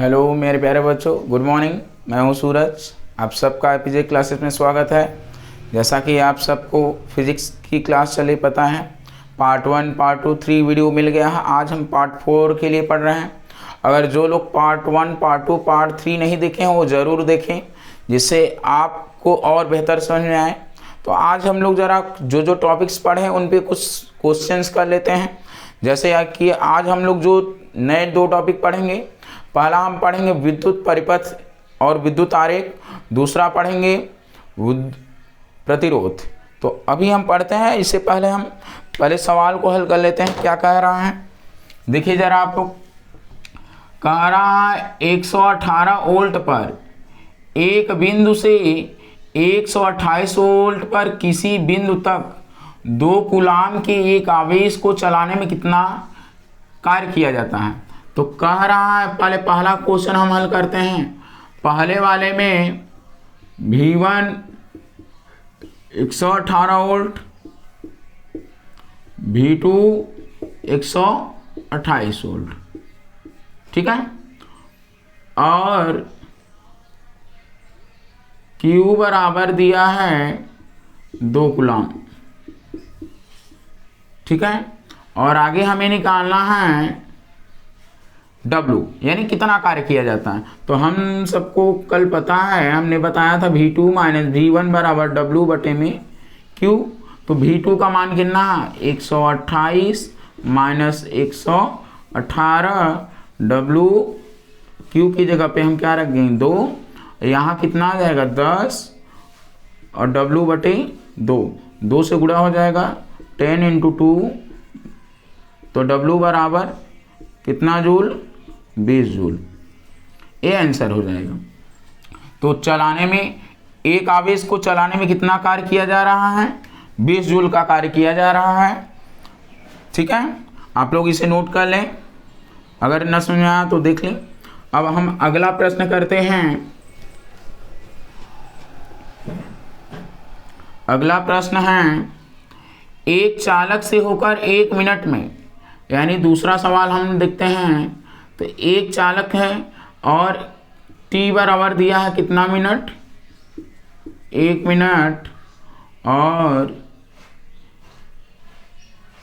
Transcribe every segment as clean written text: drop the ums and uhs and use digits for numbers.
Hello मेरे प्यारे बच्चों, गुड मॉर्निंग। मैं हूं सूरज। आप सबका एपीजे क्लासेस में स्वागत है। जैसा कि आप सबको फिजिक्स की क्लास चले पता है, पार्ट 1, पार्ट 2, 3 वीडियो मिल गया है। आज हम पार्ट 4 के लिए पढ़ रहे हैं। अगर जो लोग पार्ट 1, पार्ट 2, पार्ट 3 नहीं देखे हैं वो ज़रूर देखें, जिससे आपको और बेहतर समझ में आए। तो आज हम लोग ज़रा जो टॉपिक्स पढ़े उन पे कुछ क्वेश्चंस कर लेते हैं। जैसे कि आज हम लोग जो नए 2 टॉपिक पढ़ेंगे, पहला हम पढ़ेंगे विद्युत परिपथ और विद्युत आरेख, दूसरा पढ़ेंगे प्रतिरोध। तो अभी हम पढ़ते हैं। इससे पहले हम पहले सवाल को हल कर लेते हैं। क्या कह रहा है देखिए जरा, आपको कह रहा है 118 वोल्ट पर एक बिंदु से 128 वोल्ट पर किसी बिंदु तक 2 कूलाम के एक आवेश को चलाने में कितना कार्य किया जाता है। तो कह रहा है, पहले पहला क्वेश्चन हम हल करते हैं। पहले वाले में V1 118 वोल्ट, V2 128 वोल्ट, ठीक है। और Q बराबर दिया है 2 कूलाम, ठीक है। और आगे हमें निकालना है W, यानी कितना कार्य किया जाता है। तो हम सबको कल पता है, हमने बताया था V2 माइनस V1 बराबर W बटे में Q। तो V2 का मान कितना है 128 माइनस 118, W Q की जगह पे हम क्या रख देंगे 2, यहाँ कितना आ जाएगा 10 और W बटे 2 से गुणा हो जाएगा 10 × 2, तो W बराबर कितना जूल 20 जूल। ये आंसर हो जाएगा। तो चलाने में, एक आवेश को चलाने में कितना कार्य किया जा रहा है 20 जूल का कार्य किया जा रहा है, ठीक है। आप लोग इसे नोट कर लें, अगर न समझ में आया तो देख लें। अब हम अगला प्रश्न करते हैं। अगला प्रश्न है, एक चालक से होकर 1 मिनट में, यानी दूसरा सवाल हम देखते हैं। तो एक चालक है और T बराबर दिया है कितना मिनट 1 मिनट, और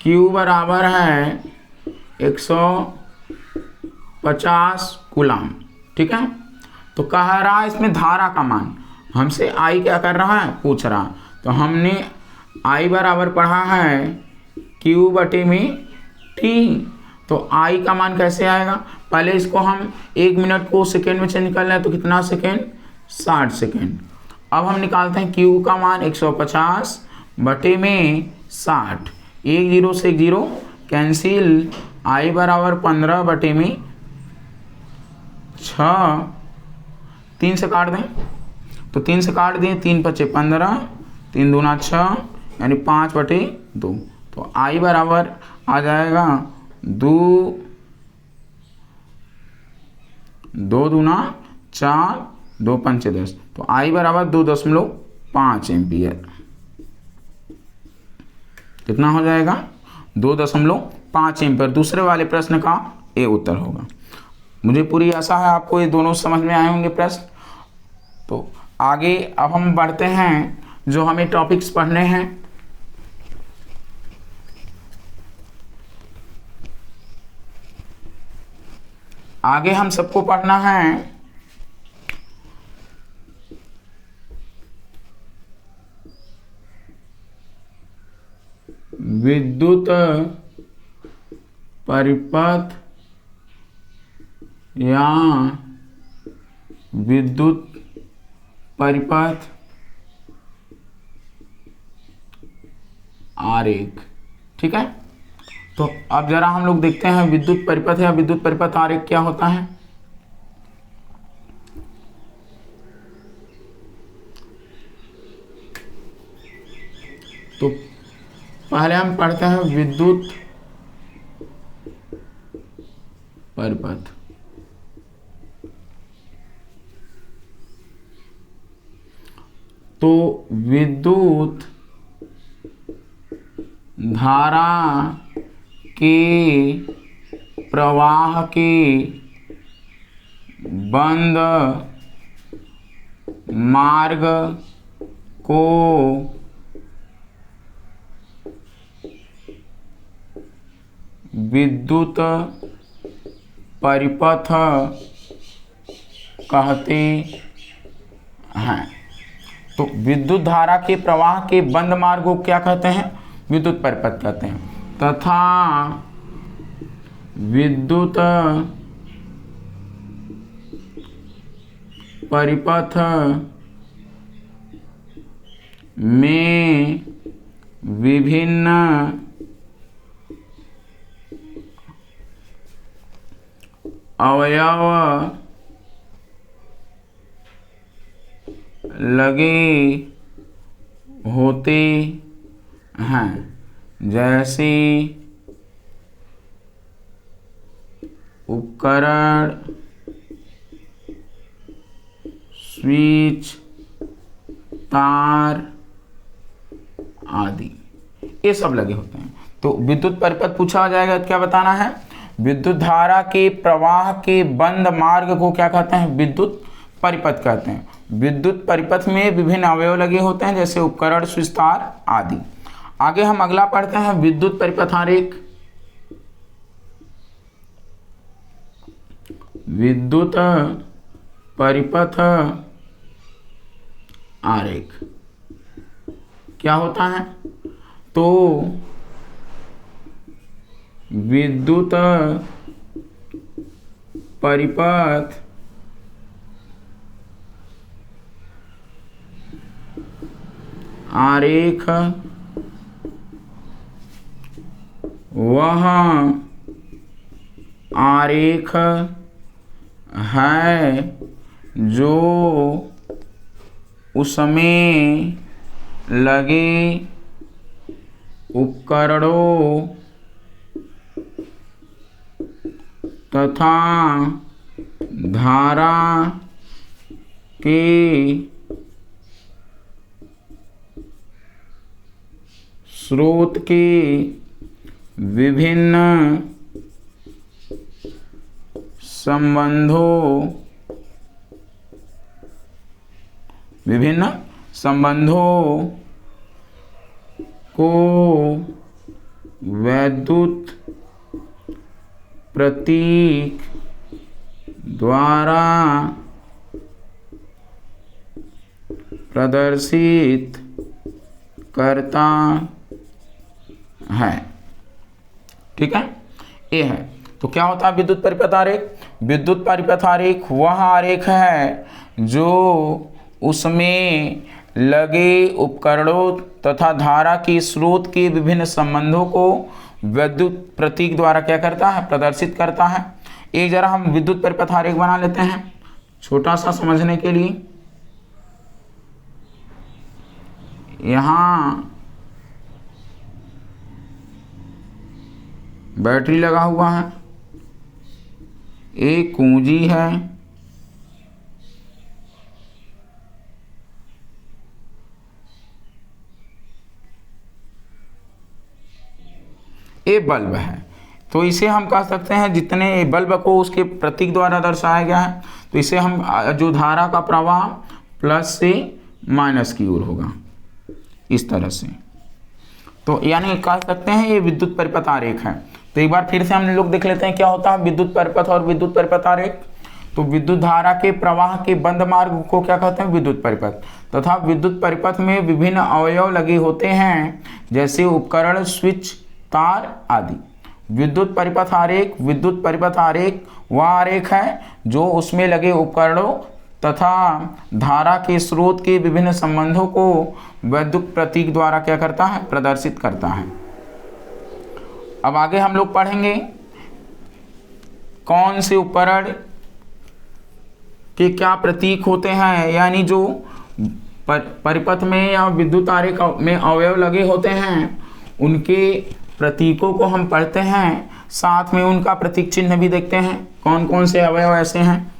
Q बराबर है 150 कूलाम, ठीक है। तो कह रहा है इसमें धारा का मान, हमसे I क्या कर रहा है पूछ रहा। तो हमने I बराबर पढ़ा है Q बटे में T। तो I का मान कैसे आएगा, पहले इसको हम 1 मिनट को सेकेंड में चेंज कर लें तो कितना सेकेंड 60 सेकेंड। अब हम निकालते हैं Q का मान 150 बटे में 60, 1 0 से 1 0 कैंसिल, I बराबर 15 बटे में 6, 3 से काट दें तो 3 से काट दें, 3 × 5 = 15, 3 दूना 6, यानी 5 बटे 2। तो I बराबर आ जाएगा 2 दूना 4, 2 × 5 = 10। तो I बराबर 2.5 एम्पियर। कितना हो जाएगा 2.5 एम्पियर। दूसरे वाले प्रश्न का ये उत्तर होगा। मुझे पूरी आशा है आपको ये दोनों समझ में आए होंगे प्रश्न। तो आगे अब हम बढ़ते हैं, जो हमें टॉपिक्स पढ़ने हैं। आगे हम सबको पढ़ना है विद्युत परिपथ या विद्युत परिपथ आरेख, ठीक है। तो अब जरा हम लोग देखते हैं विद्युत परिपथ या विद्युत परिपथ आरेख क्या होता है। तो पहले हम पढ़ते हैं विद्युत परिपथ। तो विद्युत धारा के प्रवाह के बंद मार्ग को विद्युत परिपथ कहते हैं। तो विद्युत धारा के प्रवाह के बंद मार्ग को क्या कहते हैं? विद्युत परिपथ कहते हैं। तथा विद्युत परिपथ में विभिन्न अवयव लगे होते हैं, जैसे उपकरण, स्विच, तार आदि, ये सब लगे होते हैं। तो विद्युत परिपथ पूछा जाएगा, क्या बताना है? विद्युत धारा के प्रवाह के बंद मार्ग को क्या कहते हैं? विद्युत परिपथ कहते हैं। विद्युत परिपथ में विभिन्न अवयव लगे होते हैं, जैसे उपकरण, स्विच, तार आदि। आगे हम अगला पढ़ते हैं, विद्युत परिपथ आरेख। विद्युत परिपथ आरेख क्या होता है? तो विद्युत परिपथ आरेख वह आरेख है जो उसमें लगे उपकरणों तथा धारा के स्रोत के विभिन्न संबंधों को विद्युत प्रतीक द्वारा प्रदर्शित करता है। ठीक है, ये है। तो क्या होता है विद्युत परिपथ आरेख? विद्युत परिपथ आरेख वह आरेख है जो उसमें लगे उपकरणों तथा धारा की स्रोत के विभिन्न संबंधों को विद्युत प्रतीक द्वारा क्या करता है? प्रदर्शित करता है। एक जरा हम विद्युत परिपथ आरेख बना लेते हैं छोटा सा समझने के लिए। यहाँ बैटरी लगा हुआ है, एक कुंजी है, ये बल्ब है। तो इसे हम कह सकते हैं, जितने बल्ब को उसके प्रतीक द्वारा दर्शाया गया है, तो इसे हम जो धारा का प्रवाह प्लस से माइनस की ओर होगा, इस तरह से। तो यानी कह सकते हैं ये विद्युत परिपथ आरेख है। तो एक बार फिर से हम लोग देख लेते हैं क्या होता है विद्युत परिपथ और विद्युत परिपथ आरेख। तो विद्युत धारा के प्रवाह के बंद मार्ग को क्या कहते हैं? विद्युत परिपथ। तथा विद्युत परिपथ में विभिन्न अवयव लगे होते हैं, जैसे उपकरण, स्विच, तार आदि। विद्युत परिपथ आरेख वह आरेख है जो उसमें लगे उपकरणों तथा धारा के स्रोत के विभिन्न संबंधों को विद्युत प्रतीक द्वारा क्या करता है? प्रदर्शित करता है। अब आगे हम लोग पढ़ेंगे कौन से उपकरण के क्या प्रतीक होते हैं, यानी जो परिपथ में या विद्युत आरेख में अवयव लगे होते हैं उनके प्रतीकों को हम पढ़ते हैं, साथ में उनका प्रतीक चिन्ह भी देखते हैं कौन कौन से अवयव ऐसे हैं।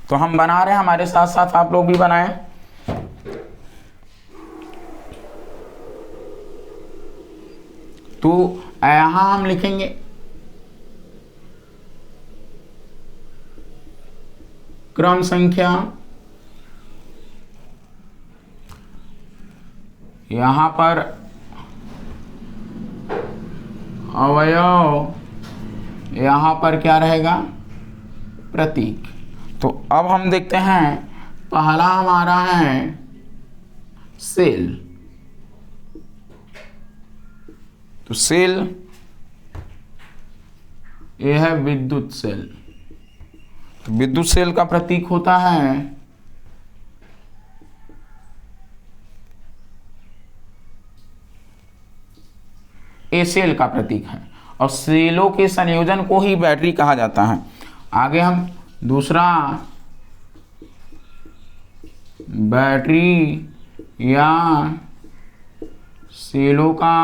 तो हम बना रहे हैं, हमारे साथ साथ आप लोग भी बनाएं। तो यहाँ हम लिखेंगे क्रम संख्या, यहाँ पर अवयव, यहाँ पर क्या रहेगा, प्रतीक। तो अब हम देखते हैं, पहला हमारा है सेल। तो सेल, ये है विद्युत सेल। तो विद्युत सेल का प्रतीक होता है ए, सेल का प्रतीक है, और सेलों के संयोजन को ही बैटरी कहा जाता है। आगे हम दूसरा, बैटरी या सेलों का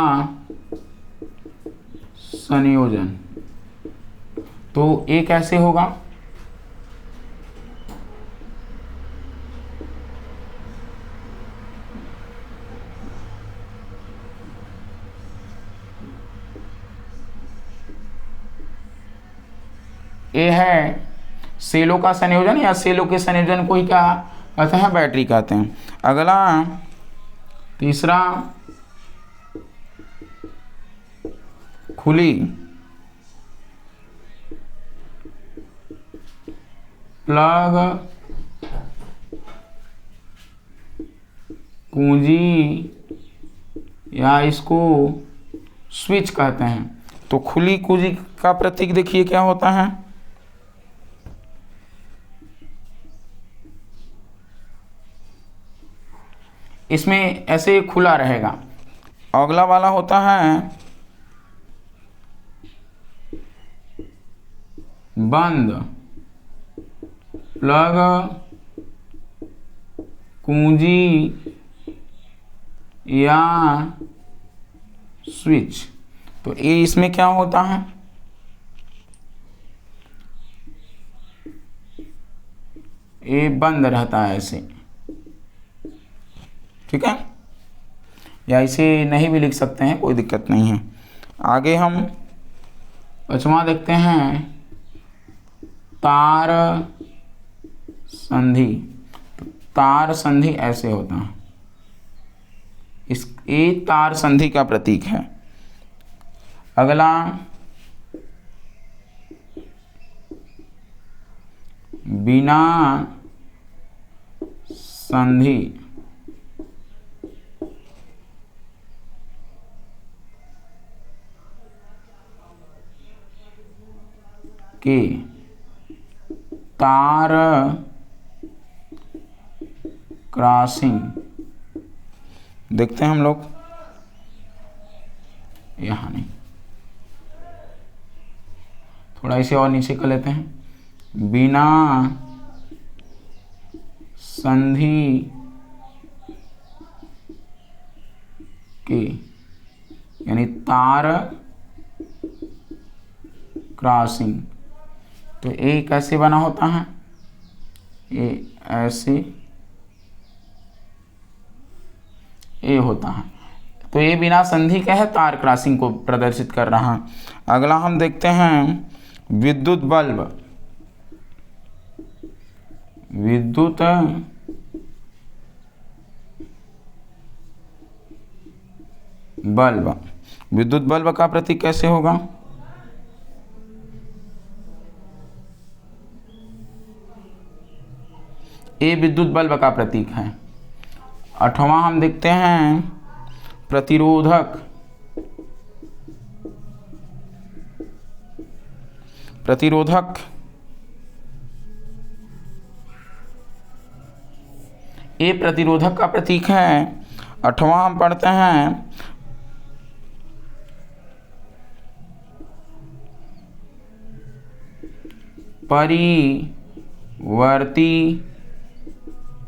संयोजन, तो ये कैसे होगा, ये है सेलों का संयोजन, या सेलों के संयोजन को ही क्या कहते हैं, बैटरी कहते हैं। अगला तीसरा, खुली प्लग कुंजी, या इसको स्विच कहते हैं। तो खुली कुंजी का प्रतीक देखिए क्या होता है, इसमें ऐसे खुला रहेगा। अगला वाला होता है बंद प्लग कुंजी या स्विच। तो ये इसमें क्या होता है, ये बंद रहता है ऐसे, ठीक है, या इसे नहीं भी लिख सकते हैं, कोई दिक्कत नहीं है। आगे हम पांचवा देखते हैं, तार संधि। तो तार संधि ऐसे होता है, ये तार संधि का प्रतीक है। अगला बिना संधि के तार क्रॉसिंग। देखते हैं हम लोग, यहाँ नहीं, थोड़ा इसे और नीचे कर लेते हैं। बिना संधि के, यानी तार क्रॉसिंग। तो ये कैसे बना होता है, ये ऐसे ये होता है। तो ये बिना संधि का है, तार क्रॉसिंग को प्रदर्शित कर रहा है। अगला हम देखते हैं विद्युत बल्ब। विद्युत बल्ब, विद्युत बल्ब का प्रतीक कैसे होगा, ये विद्युत बल्ब का प्रतीक है। आठवां हम देखते हैं प्रतिरोधक। प्रतिरोधक, ये प्रतिरोधक का प्रतीक है। आठवां हम पढ़ते हैं परिवर्ती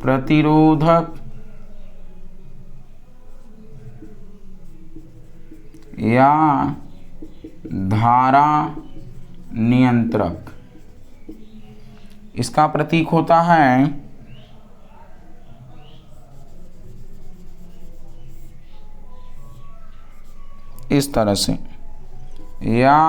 प्रतिरोधक या धारा नियंत्रक। इसका प्रतीक होता है इस तरह से, या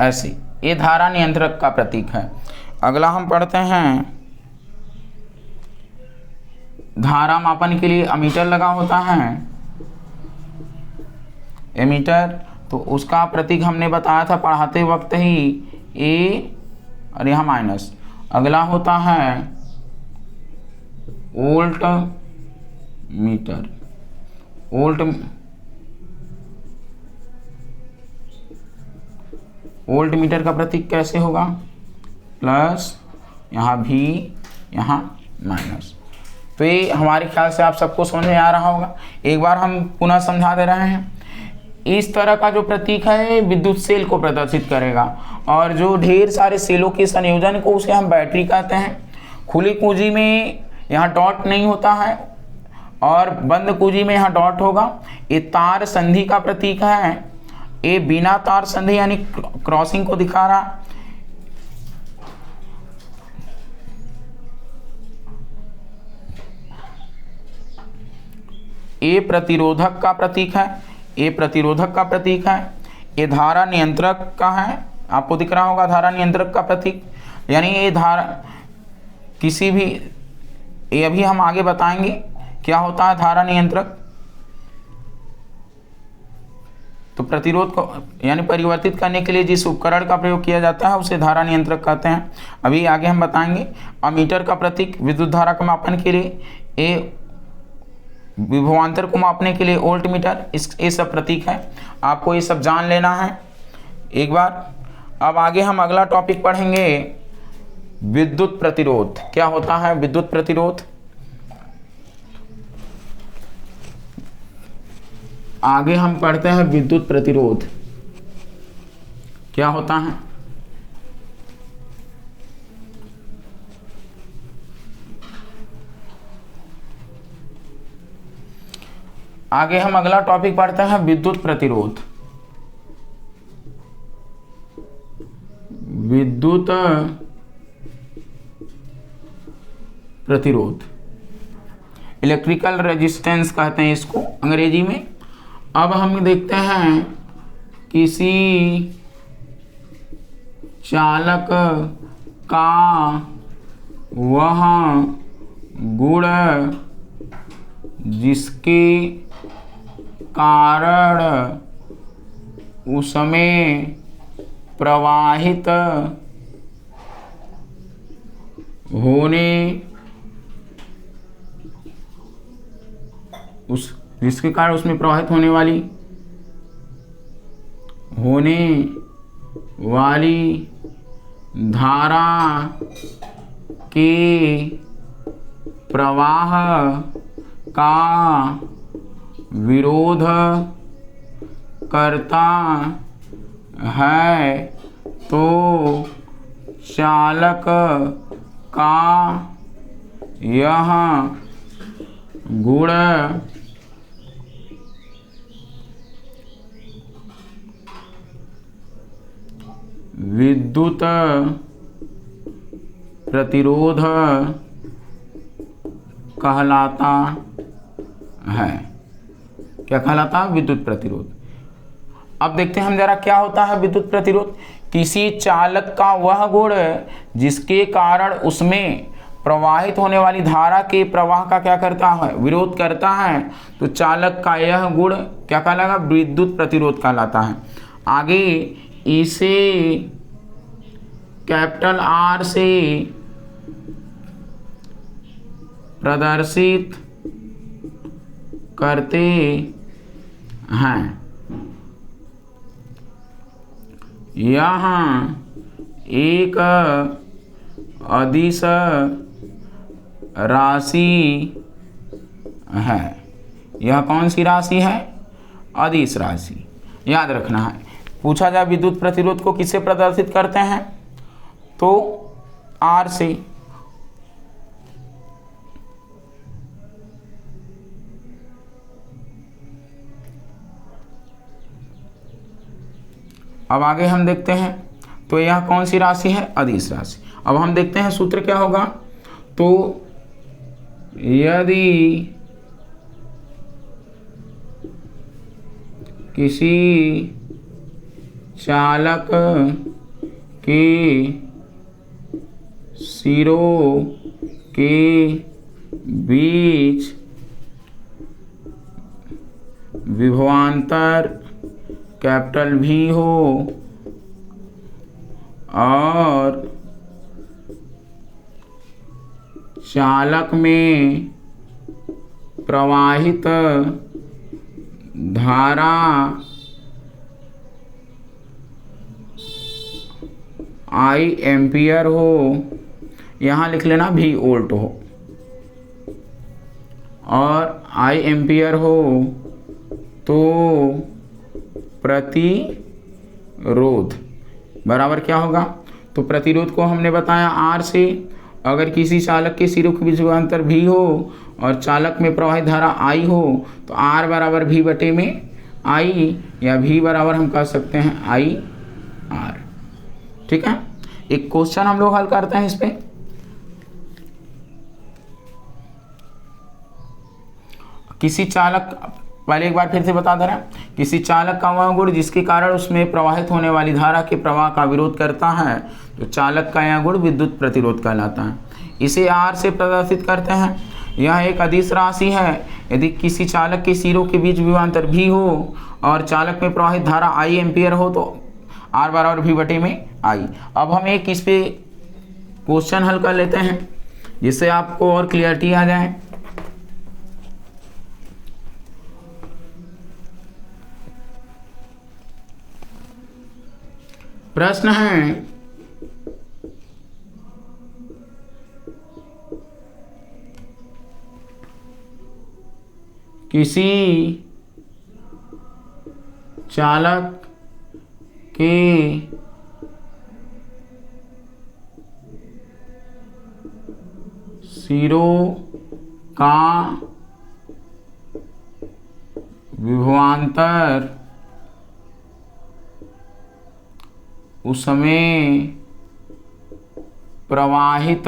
ऐसे, ये धारा नियंत्रक का प्रतीक है। अगला हम पढ़ते हैं, धारा मापन के लिए अमीटर लगा होता है, एमीटर, तो उसका प्रतीक हमने बताया था पढ़ाते वक्त ही, ए और यहाँ माइनस। अगला होता है वोल्ट मीटर, वोल्ट मीटर का प्रतीक कैसे होगा, प्लस यहाँ भी यहाँ माइनस। तो ये हमारे ख्याल से आप सबको समझ में आ रहा होगा। एक बार हम पुनः समझा दे रहे हैं। इस तरह का जो प्रतीक है विद्युत सेल को प्रदर्शित करेगा, और जो ढेर सारे सेलों के संयोजन को उसे हम बैटरी कहते हैं। खुली कुंजी में यहाँ डॉट नहीं होता है और बंद कुंजी में यहाँ डॉट होगा। ये तार संधि का प्रतीक है, ये बिना तार संधि यानी क्रॉसिंग को दिखा रहा। ये प्रतिरोधक का प्रतीक है, ये प्रतिरोधक का प्रतीक है। ये धारा नियंत्रक का है, आपको दिख रहा होगा धारा नियंत्रक का प्रतीक, यानी ये धारा किसी भी, ये अभी हम आगे बताएंगे क्या होता है धारा नियंत्रक। तो प्रतिरोध को यानी परिवर्तित करने के लिए जिस उपकरण का प्रयोग किया जाता है उसे धारा नियंत्रक कहते हैं, अभी आगे हम बताएंगे। अमीटर का प्रतीक विद्युत धारा के मापन के लिए, ये विभवांतर को मापने के लिए वोल्ट मीटर, ये सब प्रतीक है, आपको ये सब जान लेना है एक बार। अब आगे हम अगला टॉपिक पढ़ेंगे, विद्युत प्रतिरोध। क्या होता है विद्युत प्रतिरोध? आगे हम पढ़ते हैं विद्युत प्रतिरोध क्या होता है। आगे हम अगला टॉपिक पढ़ते हैं विद्युत प्रतिरोध। विद्युत प्रतिरोध, इलेक्ट्रिकल रेजिस्टेंस कहते हैं इसको अंग्रेजी में। अब हम देखते हैं किसी चालक का वह गुण जिसके कारण उसमें प्रवाहित होने जिसके कारण उसमें प्रवाहित होने वाली धारा के प्रवाह का विरोध करता है, तो चालक का यह गुण विद्युत प्रतिरोध कहलाता है। क्या कहलाता है? विद्युत प्रतिरोध। अब देखते हैं हम जरा क्या होता है विद्युत प्रतिरोध। किसी चालक का वह गुण जिसके कारण उसमें प्रवाहित होने वाली धारा के प्रवाह का क्या करता है? विरोध करता है, तो चालक का यह गुण क्या कहलाएगा? विद्युत प्रतिरोध कहलाता है। आगे इसे कैपिटल आर से प्रदर्शित करते हैं। यहाँ एक अदिश राशि है। यह कौन सी राशि है? अदिश राशि। याद रखना है। पूछा जाए विद्युत प्रतिरोध को किससे प्रदर्शित करते हैं, तो आर से। अब आगे हम देखते हैं, तो यह कौन सी राशि है? अदिश राशि। अब हम देखते हैं सूत्र क्या होगा। तो यदि किसी चालक के सिरों के बीच विभवांतर कैपिटल V हो और चालक में प्रवाहित धारा I एम्पियर हो, यहाँ लिख लेना V वोल्ट हो, और I एम्पियर हो तो प्रतिरोध बराबर क्या होगा? तो प्रतिरोध को हमने बताया R से। अगर किसी चालक के सिरों के बीच विभवांतर V हो और चालक में प्रवाहित धारा I हो तो R बराबर V बटे में I, या V बराबर हम कह सकते हैं I R। ठीक है, एक क्वेश्चन हम लोग हल करते हैं इस पे। किसी चालक, पहले एक बार फिर से बता दे रहे हैं, किसी चालक का वह गुण जिसके कारण उसमें प्रवाहित होने वाली धारा के प्रवाह का विरोध करता है तो चालक का यह गुण विद्युत प्रतिरोध कहलाता है। इसे R से प्रदर्शित करते हैं। यह एक अदिश राशि है। यदि किसी चालक के सिरों के बीच विभवांतर V हो और चालक में प्रवाहित धारा I एम्पियर हो तो R बराबर V बटे में I। अब हम एक इस पे क्वेश्चन हल कर लेते हैं जिससे आपको और क्लियरिटी आ जाए। प्रश्न है, किसी चालक के सिरों का विभवांतर उसमें प्रवाहित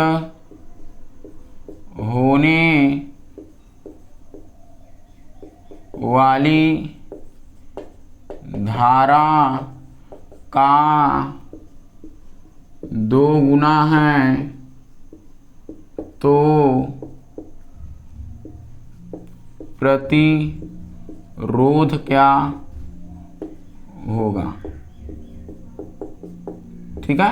होने वाली धारा का 2 गुना है तो प्रतिरोध क्या होगा? ठीक है,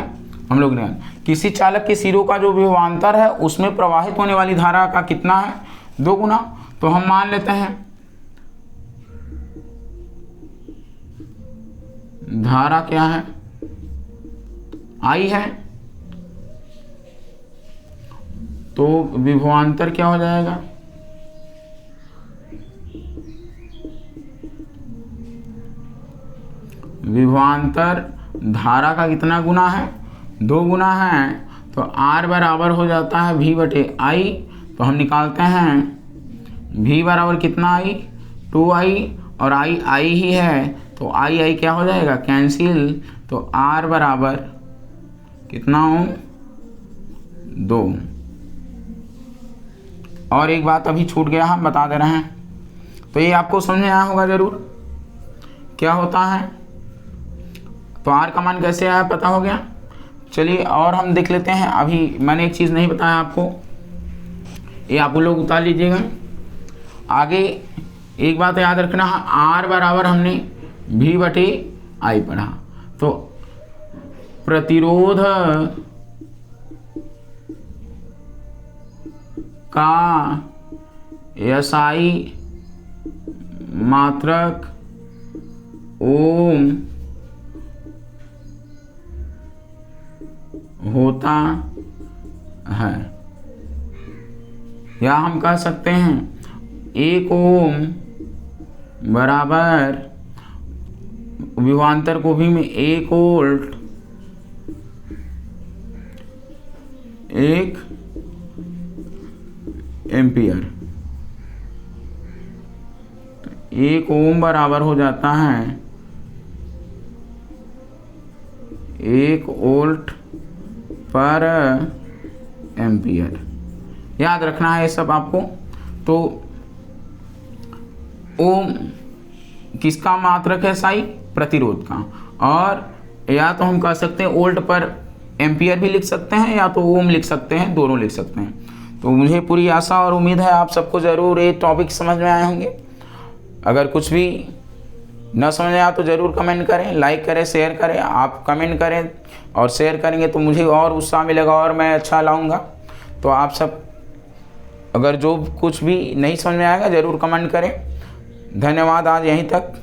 हम लोग ने किसी चालक के सिरों का जो विभवांतर है उसमें प्रवाहित होने वाली धारा का कितना है? 2 गुना। तो हम मान लेते हैं धारा क्या है? I है, तो विभवांतर क्या हो जाएगा? विभवांतर धारा का कितना गुना है? 2 गुना है। तो R बराबर हो जाता है V बटे I। तो हम निकालते हैं V बराबर कितना I? 2I, और I ही है तो I क्या हो जाएगा? कैंसिल। तो R बराबर कितना हो? 2। और एक बात अभी छूट गया, हम बता दे रहे हैं, तो ये आपको समझ में आया होगा ज़रूर क्या होता है। तो R का मान कैसे आया पता हो गया। चलिए और हम देख लेते हैं। अभी मैंने एक चीज़ नहीं बताया आपको, ये आप लोग उतार लीजिएगा। आगे एक बात याद रखना, R बराबर हमने V बटे I पढ़ा, तो प्रतिरोध का SI मात्रक ओम होता है, या हम कह सकते हैं 1 ओम बराबर विभवांतर को भी में 1 वोल्ट 1 एम्पियर। 1 ओम बराबर हो जाता है 1 वोल्ट पर एम्पियर। याद रखना है ये सब आपको। तो ओम किसका मात्रक है? साई प्रतिरोध का, और या तो हम कह सकते हैं वोल्ट पर एम्पियर भी लिख सकते हैं, या तो ओम लिख सकते हैं, दोनों लिख सकते हैं। तो मुझे पूरी आशा और उम्मीद है आप सबको ज़रूर ये टॉपिक समझ में आए होंगे। अगर कुछ भी न समझ आया तो ज़रूर कमेंट करें, लाइक करें, शेयर करें। आप कमेंट करें और शेयर करेंगे तो मुझे और उत्साह मिलेगा और मैं अच्छा लाऊंगा। तो आप सब अगर जो कुछ भी नहीं समझ में आएगा ज़रूर कमेंट करें। धन्यवाद, आज यहीं तक।